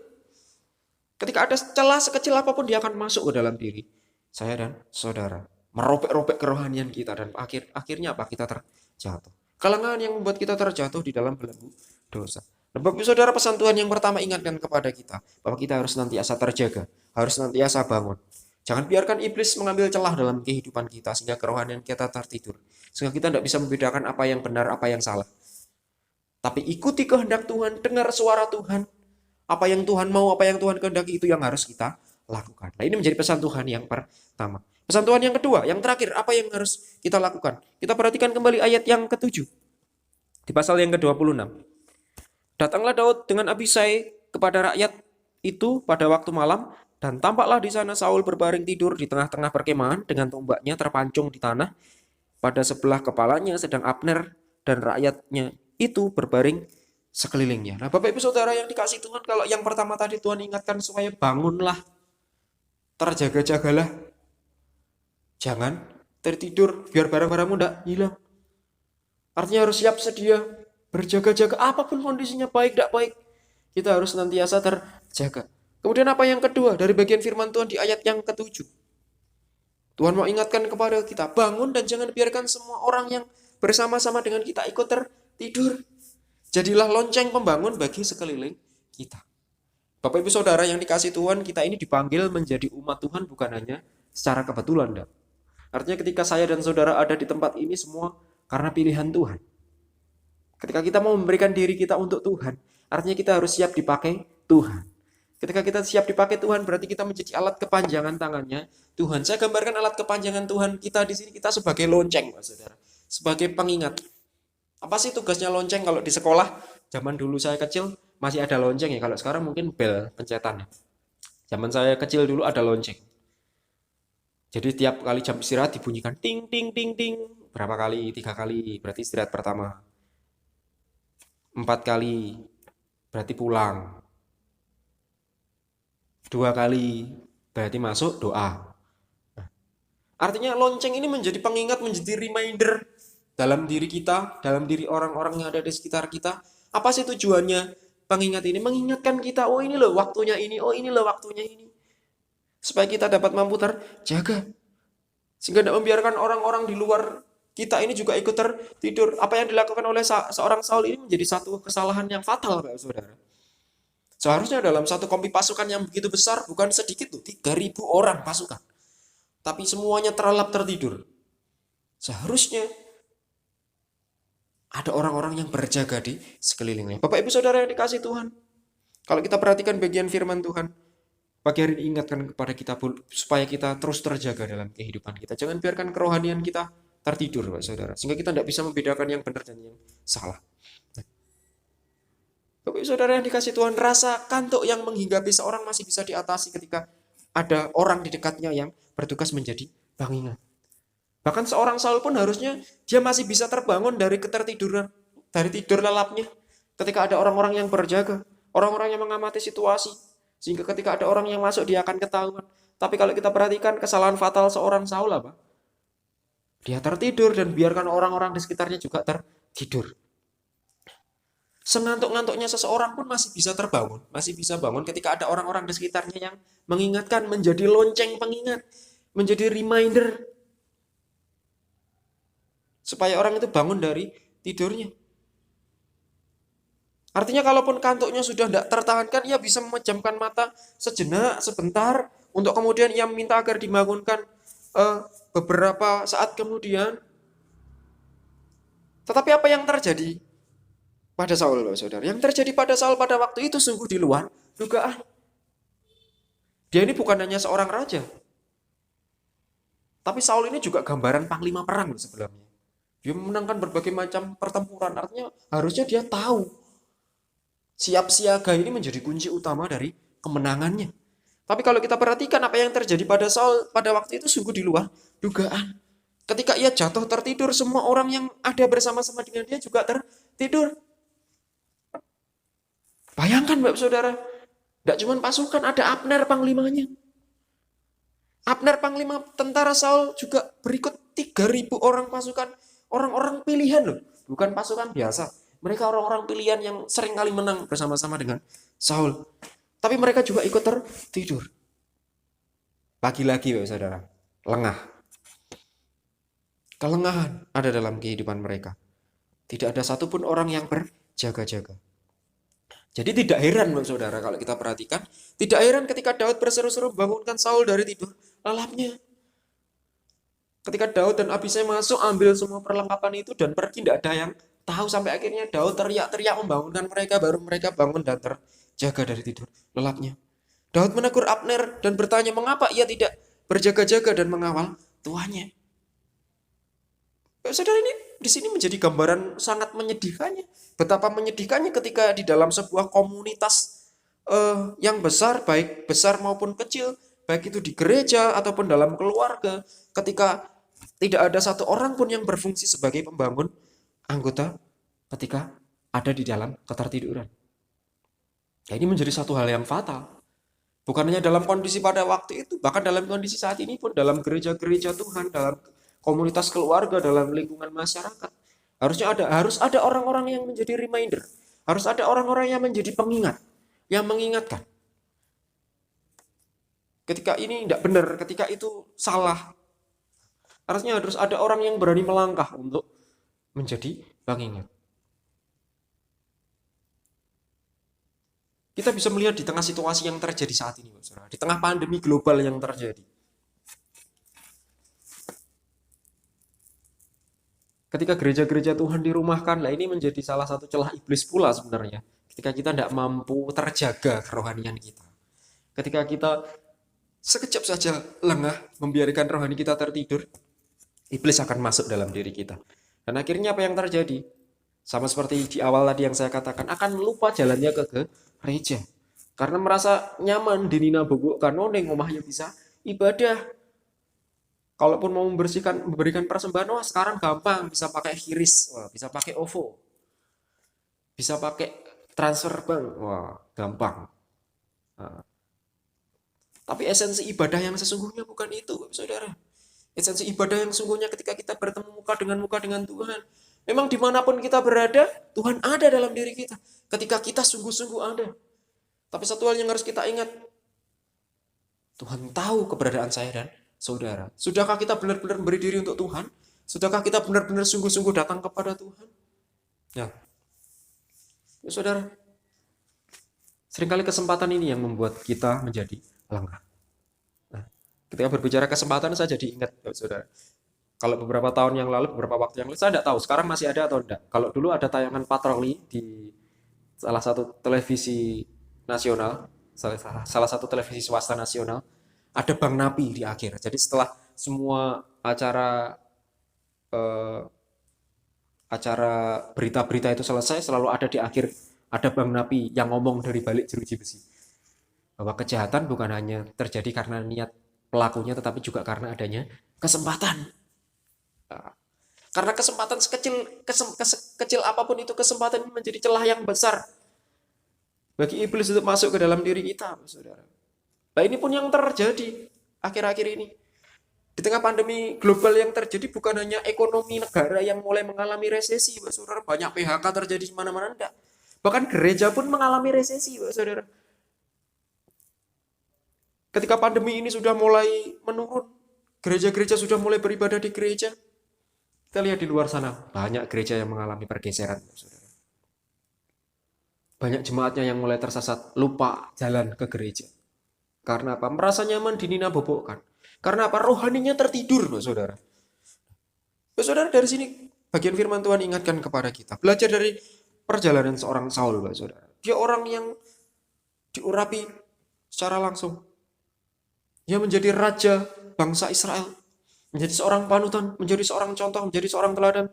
Ketika ada celah sekecil apapun, dia akan masuk ke dalam diri saya dan saudara. Merobek-robek kerohanian kita, dan akhirnya apa? Kita terjatuh. Kelengahan yang membuat kita terjatuh di dalam belenggu dosa. Nah, Bapak Saudara, pesan Tuhan yang pertama ingatkan kepada kita bahwa kita harus nantiasa terjaga, harus nantiasa bangun. Jangan biarkan iblis mengambil celah dalam kehidupan kita sehingga kerohanian kita tertidur. Sehingga kita tidak bisa membedakan apa yang benar, apa yang salah. Tapi ikuti kehendak Tuhan, dengar suara Tuhan. Apa yang Tuhan mau, apa yang Tuhan kehendaki itu yang harus kita lakukan. Nah, ini menjadi pesan Tuhan yang pertama. Pesan Tuhan yang kedua, yang terakhir, apa yang harus kita lakukan? Kita perhatikan kembali ayat yang ke-7. Di pasal yang ke-26. Datanglah Daud dengan Abisai kepada rakyat itu pada waktu malam, dan tampaklah di sana Saul berbaring tidur di tengah-tengah perkemahan dengan tombaknya terpancung di tanah. Pada sebelah kepalanya sedang Abner dan rakyatnya itu berbaring sekelilingnya. Nah, Bapak Ibu Saudara yang dikasih Tuhan, kalau yang pertama tadi Tuhan ingatkan supaya bangunlah, terjaga-jagalah. Jangan tertidur biar barang-barangmu tidak hilang. Artinya harus siap sedia, berjaga-jaga apapun kondisinya, baik tidak baik. Kita harus nantiasa terjaga. Kemudian apa yang kedua dari bagian firman Tuhan di ayat yang ke-7? Tuhan mau ingatkan kepada kita, bangun dan jangan biarkan semua orang yang bersama-sama dengan kita ikut tertidur. Jadilah lonceng pembangun bagi sekeliling kita. Bapak Ibu Saudara yang dikasih Tuhan, kita ini dipanggil menjadi umat Tuhan bukan hanya secara kebetulan. Dan artinya ketika saya dan saudara ada di tempat ini semua karena pilihan Tuhan. Ketika kita mau memberikan diri kita untuk Tuhan, artinya kita harus siap dipakai Tuhan. Ketika kita siap dipakai Tuhan, berarti kita menjadi alat kepanjangan tangannya Tuhan. Saya gambarkan alat kepanjangan Tuhan kita di sini, kita sebagai lonceng, Pak Saudara. Sebagai pengingat. Apa sih tugasnya lonceng kalau di sekolah? Zaman dulu saya kecil masih ada lonceng ya. Kalau sekarang mungkin bel pencetan. Zaman saya kecil dulu ada lonceng. Jadi tiap kali jam istirahat dibunyikan ting ting ting ting. Berapa kali? 3 kali. Berarti istirahat pertama. 4 kali. Berarti pulang. 2 kali. Berarti masuk doa. Nah, artinya lonceng ini menjadi pengingat, menjadi reminder dalam diri kita, dalam diri orang-orang yang ada di sekitar kita. Apa sih tujuannya pengingat ini? Mengingatkan kita, oh ini loh waktunya ini, oh ini loh waktunya ini. Supaya kita dapat mampu terjaga. Sehingga tidak membiarkan orang-orang di luar kita ini juga ikut tertidur. Apa yang dilakukan oleh seorang Saul ini menjadi satu kesalahan yang fatal, Pak Saudara. Seharusnya dalam satu kompi pasukan yang begitu besar, bukan sedikit tuh, 3.000 orang pasukan. Tapi semuanya terlelap tertidur. Seharusnya ada orang-orang yang berjaga di sekelilingnya. Bapak Ibu Saudara yang dikasih Tuhan, kalau kita perhatikan bagian firman Tuhan, pagi hari ini ingatkan kepada kita supaya kita terus terjaga dalam kehidupan kita. Jangan biarkan kerohanian kita tertidur, Pak Saudara. Sehingga kita tidak bisa membedakan yang benar dan yang salah. Bapak Saudara yang dikasih Tuhan, rasa kantuk yang menghinggapi seorang masih bisa diatasi ketika ada orang di dekatnya yang bertugas menjadi pengingat. Bahkan seorang Saul pun harusnya dia masih bisa terbangun dari ketertiduran, dari tidur lelapnya. Ketika ada orang-orang yang berjaga, orang-orang yang mengamati situasi. Sehingga ketika ada orang yang masuk dia akan ketahuan. Tapi kalau kita perhatikan kesalahan fatal seorang Saul apa? Dia tertidur dan biarkan orang-orang di sekitarnya juga tertidur. Sengantuk-ngantuknya seseorang pun masih bisa terbangun, masih bisa bangun ketika ada orang-orang di sekitarnya yang mengingatkan, menjadi lonceng pengingat, menjadi reminder supaya orang itu bangun dari tidurnya. Artinya kalaupun kantuknya sudah tidak tertahankan, ia bisa memejamkan mata sejenak, sebentar, untuk kemudian ia minta agar dibangunkan beberapa saat kemudian. Tetapi apa yang terjadi pada Saul, saudara? Yang terjadi pada Saul pada waktu itu sungguh di luar dugaan. Dia ini bukan hanya seorang raja, tapi Saul ini juga gambaran panglima perang sebenarnya. Dia memenangkan berbagai macam pertempuran. Artinya harusnya dia tahu siap siaga ini menjadi kunci utama dari kemenangannya. Tapi kalau kita perhatikan apa yang terjadi pada Saul pada waktu itu sungguh di luar dugaan. Ketika ia jatuh tertidur, semua orang yang ada bersama-sama dengan dia juga tertidur. Bayangkan Bapak Saudara, tidak cuma pasukan, ada Abner panglimanya. Abner panglima tentara Saul juga berikut 3.000 orang pasukan, orang-orang pilihan loh, bukan pasukan biasa. Mereka orang-orang pilihan yang sering kali menang bersama-sama dengan Saul. Tapi mereka juga ikut tertidur. Lagi-lagi Bapak Saudara, lengah. Kelengahan ada dalam kehidupan mereka. Tidak ada satupun orang yang berjaga-jaga. Jadi tidak heran Bapak Saudara kalau kita perhatikan, tidak heran ketika Daud berseru-seru membangunkan Saul dari tidur lelapnya. Ketika Daud dan Abisai masuk ambil semua perlengkapan itu dan pergi, tidak ada yang tahu sampai akhirnya Daud teriak-teriak membangunkan mereka, baru mereka bangun dan terjaga dari tidur lelapnya. Daud menegur Abner dan bertanya mengapa ia tidak berjaga-jaga dan mengawal tuannya. Saudara, ini di sini menjadi gambaran sangat menyedihkannya. Betapa menyedihkannya ketika di dalam sebuah komunitas yang besar, baik besar maupun kecil, baik itu di gereja ataupun dalam keluarga, ketika tidak ada satu orang pun yang berfungsi sebagai pembangun anggota ketika ada di dalam ketertiduran. Ya, ini menjadi satu hal yang fatal. Bukan hanya dalam kondisi pada waktu itu, bahkan dalam kondisi saat ini pun dalam gereja-gereja Tuhan, dalam komunitas keluarga, dalam lingkungan masyarakat. Harus ada orang-orang yang menjadi reminder. Harus ada orang-orang yang menjadi pengingat, yang mengingatkan. Ketika ini tidak benar, ketika itu salah. Harusnya harus ada orang yang berani melangkah untuk menjadi pengingat. Kita bisa melihat di tengah situasi yang terjadi saat ini, saudara, di tengah pandemi global yang terjadi. Ketika gereja-gereja Tuhan dirumahkan, lah ini menjadi salah satu celah iblis pula sebenarnya. Ketika kita tidak mampu terjaga kerohanian kita. Ketika kita sekejap saja lengah membiarkan rohani kita tertidur, iblis akan masuk dalam diri kita. Dan akhirnya apa yang terjadi? Sama seperti di awal tadi yang saya katakan, akan lupa jalannya ke gereja. Karena merasa nyaman di Nina Bogok Kanoneng, omahnya bisa ibadah. Kalaupun mau memberikan persembahan, wah sekarang gampang, bisa pakai QRIS, wah, bisa pakai OVO, bisa pakai transfer bank, wah gampang. Nah, tapi esensi ibadah yang sesungguhnya bukan itu, saudara. Esensi ibadah yang sesungguhnya ketika kita bertemu muka dengan Tuhan. Memang dimanapun kita berada, Tuhan ada dalam diri kita. Ketika kita sungguh-sungguh ada. Tapi satu hal yang harus kita ingat, Tuhan tahu keberadaan saya dan saudara. Sudahkah kita benar-benar beri diri untuk Tuhan? Sudahkah kita benar-benar sungguh-sungguh datang kepada Tuhan? Ya, saudara. Seringkali kesempatan ini yang membuat kita menjadi lengah. Nah, ketika berbicara kesempatan, saya jadi ingat, saudara. Kalau beberapa tahun yang lalu, beberapa waktu yang lalu, saya tidak tahu sekarang masih ada atau tidak. Kalau dulu ada tayangan patroli di salah satu televisi nasional, salah satu televisi swasta nasional, ada Bang Napi di akhir. Jadi setelah semua acara berita-berita itu selesai, selalu ada di akhir ada Bang Napi yang ngomong dari balik jeruji besi bahwa kejahatan bukan hanya terjadi karena niat pelakunya, tetapi juga karena adanya kesempatan. Nah, karena kesempatan kecil apapun itu, kesempatan ini menjadi celah yang besar bagi iblis untuk masuk ke dalam diri kita, saudara. Nah, ini pun yang terjadi akhir-akhir ini. Di tengah pandemi global yang terjadi, bukan hanya ekonomi negara yang mulai mengalami resesi, Pak Saudara. Banyak PHK terjadi di mana-mana, enggak. Bahkan gereja pun mengalami resesi, Pak Saudara. Ketika pandemi ini sudah mulai menurun, gereja-gereja sudah mulai beribadah di gereja. Kita lihat di luar sana, banyak gereja yang mengalami pergeseran, Pak Saudara. Banyak jemaatnya yang mulai tersesat, lupa jalan ke gereja. Karena apa? Merasa nyaman dinina bobokkan. Karena apa? Rohaninya tertidur, Pak Saudara. Pak Saudara, dari sini bagian firman Tuhan ingatkan kepada kita. Belajar dari perjalanan seorang Saul, Pak Saudara. Dia orang yang diurapi secara langsung. Dia menjadi raja bangsa Israel. Menjadi seorang panutan, menjadi seorang contoh, menjadi seorang teladan.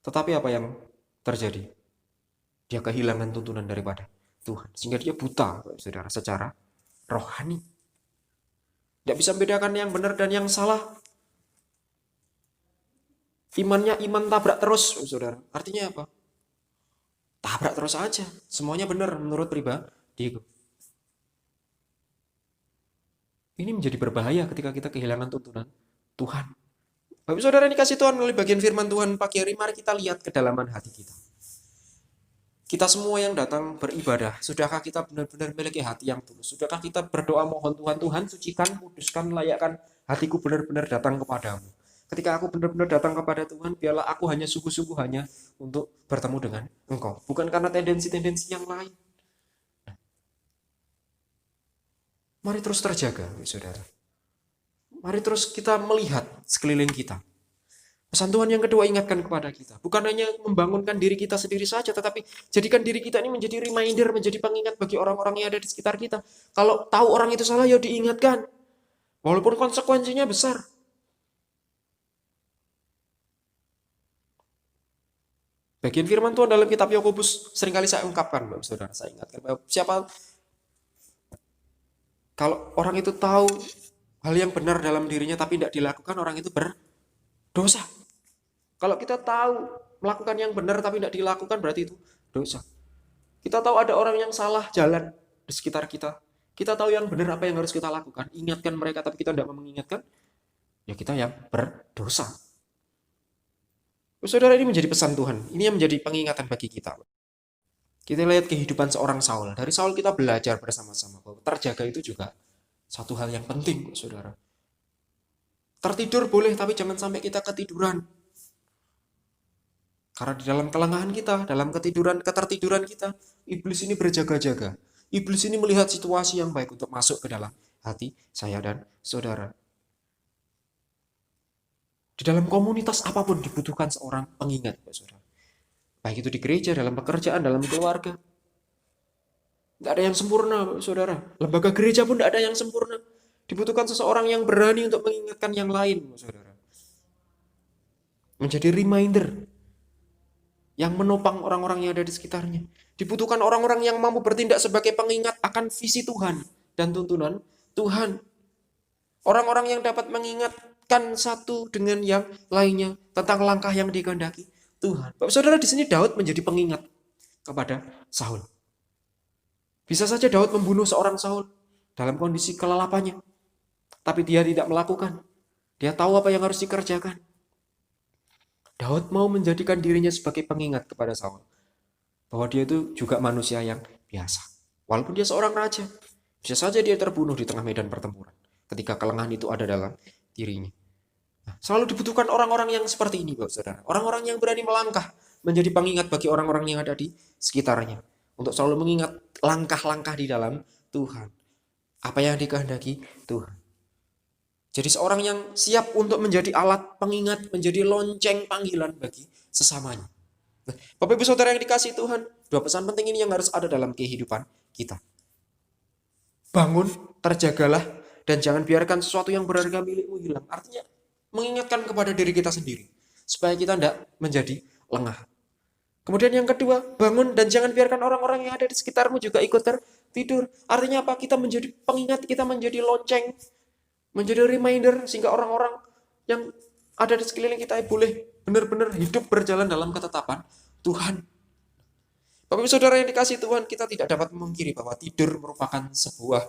Tetapi apa yang terjadi? Dia kehilangan tuntunan daripada Tuhan. Sehingga dia buta, Pak Saudara, secara rohani. Tidak bisa membedakan yang benar dan yang salah. Imannya iman tabrak terus, saudara. Artinya apa? Tabrak terus aja. Semuanya benar menurut pribadi. Ini menjadi berbahaya ketika kita kehilangan tuntunan Tuhan. Bapak saudara dikasih Tuhan melalui bagian firman Tuhan pagi hari, mari kita lihat kedalaman hati kita. Kita semua yang datang beribadah, sudahkah kita benar-benar memiliki hati yang tulus? Sudahkah kita berdoa mohon Tuhan, Tuhan sucikan, kuduskan, layakkan hatiku benar-benar datang kepadamu. Ketika aku benar-benar datang kepada Tuhan, biarlah aku hanya sungguh-sungguh hanya untuk bertemu dengan Engkau. Bukan karena tendensi-tendensi yang lain. Mari terus terjaga, saudara. Mari terus kita melihat sekeliling kita. Pesan Tuhan yang kedua ingatkan kepada kita. Bukan hanya membangunkan diri kita sendiri saja, tetapi jadikan diri kita ini menjadi reminder, menjadi pengingat bagi orang-orang yang ada di sekitar kita. Kalau tahu orang itu salah, ya diingatkan. Walaupun konsekuensinya besar. Bagian firman Tuhan dalam kitab Yakobus seringkali saya ungkapkan, Bapak Saudara. Saya ingatkan bahwa kalau orang itu tahu hal yang benar dalam dirinya tapi tidak dilakukan, orang itu berdosa. Kalau kita tahu melakukan yang benar tapi tidak dilakukan, berarti itu dosa. Kita tahu ada orang yang salah jalan di sekitar kita. Kita tahu yang benar apa yang harus kita lakukan. Ingatkan mereka tapi kita tidak mau mengingatkan, ya kita yang berdosa. Saudara, ini menjadi pesan Tuhan. Ini yang menjadi pengingatan bagi kita. Kita lihat kehidupan seorang Saul. Dari Saul kita belajar bersama-sama bahwa terjaga itu juga satu hal yang penting, saudara. Tertidur boleh, tapi jangan sampai kita ketiduran. Karena di dalam kelengahan kita, dalam ketertiduran kita, iblis ini berjaga-jaga. Iblis ini melihat situasi yang baik untuk masuk ke dalam hati saya dan saudara. Di dalam komunitas apapun dibutuhkan seorang pengingat, saudara. Baik itu di gereja, dalam pekerjaan, dalam keluarga. Tidak ada yang sempurna, saudara. Lembaga gereja pun tidak ada yang sempurna. Dibutuhkan seseorang yang berani untuk mengingatkan yang lain, saudara. Menjadi reminder yang menopang orang-orang yang ada di sekitarnya. Dibutuhkan orang-orang yang mampu bertindak sebagai pengingat akan visi Tuhan dan tuntunan Tuhan. Orang-orang yang dapat mengingatkan satu dengan yang lainnya tentang langkah yang dikehendaki Tuhan. Bapak saudara, di sini Daud menjadi pengingat kepada Saul. Bisa saja Daud membunuh seorang Saul dalam kondisi kelelapannya, tapi dia tidak melakukan. Dia tahu apa yang harus dikerjakan. Daud mau menjadikan dirinya sebagai pengingat kepada Saul bahwa dia itu juga manusia yang biasa. Walaupun dia seorang raja, bisa saja dia terbunuh di tengah medan pertempuran ketika kelengahan itu ada dalam dirinya. Nah, selalu dibutuhkan orang-orang yang seperti ini, Bapak Saudara. Orang-orang yang berani melangkah menjadi pengingat bagi orang-orang yang ada di sekitarnya. Untuk selalu mengingat langkah-langkah di dalam Tuhan. Apa yang dikehendaki Tuhan. Jadi seorang yang siap untuk menjadi alat pengingat, menjadi lonceng panggilan bagi sesamanya. Nah, Bapak Ibu Saudara yang dikasihi Tuhan, dua pesan penting ini yang harus ada dalam kehidupan kita. Bangun, terjagalah, dan jangan biarkan sesuatu yang berharga milikmu hilang. Artinya mengingatkan kepada diri kita sendiri supaya kita tidak menjadi lengah. Kemudian yang kedua, bangun dan jangan biarkan orang-orang yang ada di sekitarmu juga ikut tertidur. Artinya apa? Kita menjadi pengingat, kita menjadi lonceng, menjadi reminder sehingga orang-orang yang ada di sekeliling kita yang boleh benar-benar hidup berjalan dalam ketetapan Tuhan. Bapak Ibu Saudara yang dikasihi Tuhan, kita tidak dapat memungkiri bahwa tidur merupakan sebuah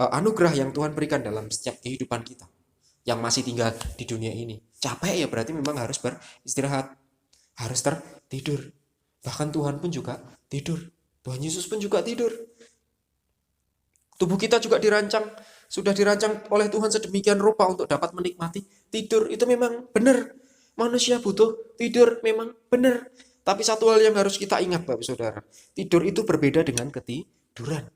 anugerah yang Tuhan berikan dalam setiap kehidupan kita yang masih tinggal di dunia ini. Capek ya berarti memang harus beristirahat, harus tertidur. Bahkan Tuhan pun juga tidur. Tuhan Yesus pun juga tidur. Tubuh kita juga sudah dirancang oleh Tuhan sedemikian rupa untuk dapat menikmati tidur. Itu memang benar. Manusia butuh tidur, memang benar. Tapi satu hal yang harus kita ingat, Bapak Saudara. Tidur itu berbeda dengan ketiduran.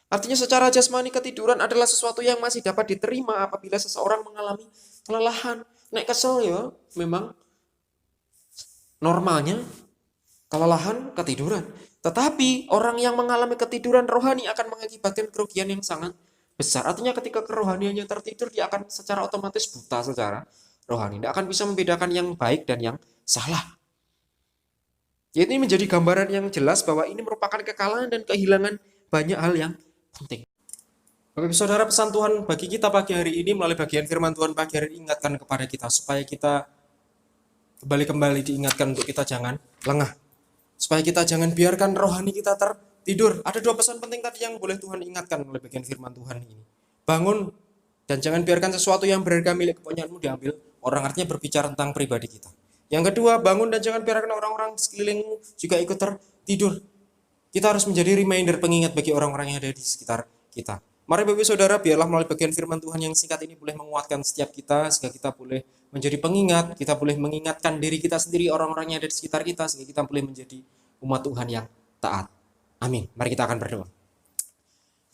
Artinya secara jasmani ketiduran adalah sesuatu yang masih dapat diterima apabila seseorang mengalami kelelahan. Nek kesel ya, memang normalnya kelelahan ketiduran. Tetapi orang yang mengalami ketiduran rohani akan mengakibatkan kerugian yang sangat besar. Artinya ketika kerohaniannya tertidur, dia akan secara otomatis buta secara rohani. Tidak akan bisa membedakan yang baik dan yang salah. Jadi ini menjadi gambaran yang jelas bahwa ini merupakan kekalahan dan kehilangan banyak hal yang penting. Bapak Ibu Saudara, pesan Tuhan bagi kita pagi hari ini melalui bagian firman Tuhan pagi hari ini ingatkan kepada kita supaya kita kembali diingatkan untuk kita jangan lengah. Supaya kita jangan biarkan rohani kita tertidur. Ada dua pesan penting tadi yang boleh Tuhan ingatkan melalui bagian firman Tuhan ini. Bangun dan jangan biarkan sesuatu yang berharga milik kepunyaanmu diambil orang, artinya berbicara tentang pribadi kita. Yang kedua, bangun dan jangan biarkan orang-orang sekelilingmu juga ikut tertidur. Kita harus menjadi reminder, pengingat bagi orang-orang yang ada di sekitar kita. Mari Bapak Saudara, biarlah melalui bagian firman Tuhan yang singkat ini boleh menguatkan setiap kita, sehingga kita boleh menjadi pengingat, kita boleh mengingatkan diri kita sendiri, orang-orang yang ada di sekitar kita, sehingga kita boleh menjadi umat Tuhan yang taat. Amin. Mari kita akan berdoa.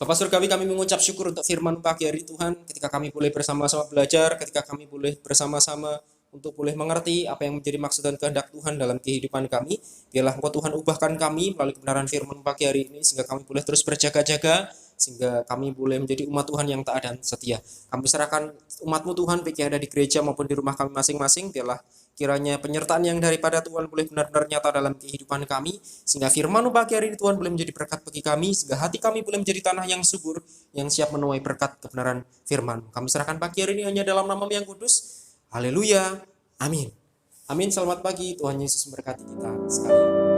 Bapak Surgawi, kami mengucap syukur untuk firman pagi hari Tuhan, ketika kami boleh bersama-sama belajar, ketika kami boleh bersama-sama untuk boleh mengerti apa yang menjadi maksud dan kehendak Tuhan dalam kehidupan kami. Biarlah Engkau Tuhan ubahkan kami melalui kebenaran firman pagi hari ini, sehingga kami boleh terus berjaga-jaga, sehingga kami boleh menjadi umat Tuhan yang taat dan setia. Kami serahkan umat-Mu Tuhan, baik yang ada di gereja maupun di rumah kami masing-masing. Biarlah kiranya penyertaan yang daripada Tuhan boleh benar-benar nyata dalam kehidupan kami, sehingga firman-Mu pagi hari ini Tuhan boleh menjadi berkat bagi kami, sehingga hati kami boleh menjadi tanah yang subur, yang siap menuai berkat kebenaran firman. Kami serahkan pagi hari ini hanya dalam nama-Mu yang kudus. Haleluya. Amin. Amin. Selamat pagi. Tuhan Yesus memberkati kita sekalian.